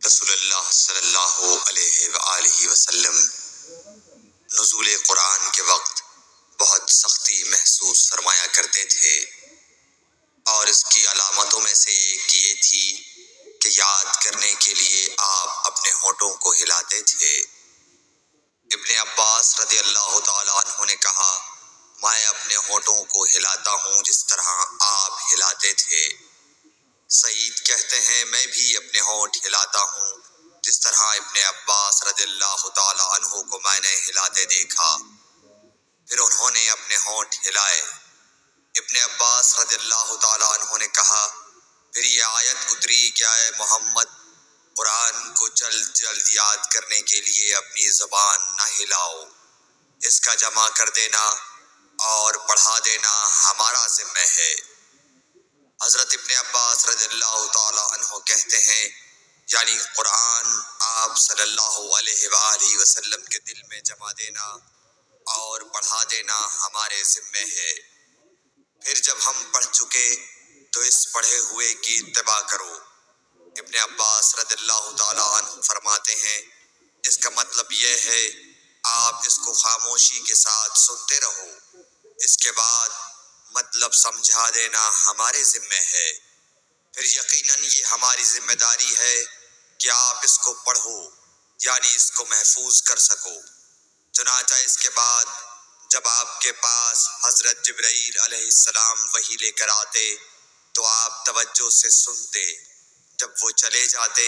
رسول اللہ صلی اللہ علیہ وآلہ وسلم نزول قرآن کے وقت بہت سختی محسوس فرمایا کرتے تھے، اور اس کی علامتوں میں سے ایک یہ تھی کہ یاد کرنے کے لیے آپ اپنے ہونٹوں کو ہلاتے تھے۔ ابن عباس رضی اللہ تعالیٰ عنہ نے کہا، میں اپنے ہونٹوں کو ہلاتا ہوں جس طرح آپ ہلاتے تھے۔ سعید کہتے ہیں، میں بھی اپنے ہونٹ ہلاتا ہوں جس طرح ابن عباس رضی اللہ تعالیٰ عنہ کو میں نے ہلاتے دیکھا۔ پھر انہوں نے اپنے ہونٹ ہلائے۔ ابن عباس رضی اللہ تعالیٰ عنہ نے کہا، پھر یہ آیت اتری کہ اے محمد، قرآن کو جلد جلد یاد کرنے کے لیے اپنی زبان نہ ہلاؤ، اس کا جمع کر دینا اور پڑھا دینا ہمارا ذمہ ہے۔ حضرت ابن عباس رضی اللہ تعالیٰ عنہ کہتے ہیں، یعنی قرآن آپ صلی اللہ علیہ وآلہ وسلم کے دل میں جمع دینا اور پڑھا دینا ہمارے ذمہ ہے۔ پھر جب ہم پڑھ چکے تو اس پڑھے ہوئے کی اتباع کرو۔ ابن عباس رضی اللہ تعالیٰ عنہ فرماتے ہیں، اس کا مطلب یہ ہے آپ اس کو خاموشی کے ساتھ سنتے رہو، اس کے بعد مطلب سمجھا دینا ہمارے ذمہ ہے۔ پھر یقیناً یہ ہماری ذمہ داری ہے کہ آپ اس کو پڑھو، یعنی اس کو محفوظ کر سکو۔ چنانچہ اس کے بعد جب آپ کے پاس حضرت جبرائیل علیہ السلام وحی لے کر آتے تو آپ توجہ سے سنتے، جب وہ چلے جاتے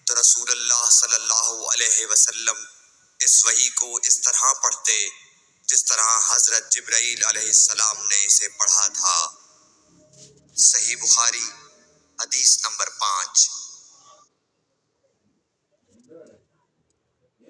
تو رسول اللہ صلی اللہ علیہ وسلم اس وحی کو اس طرح پڑھتے جس طرح حضرت جبرائیل علیہ السلام نے اسے پڑھا تھا۔ صحیح بخاری حدیث نمبر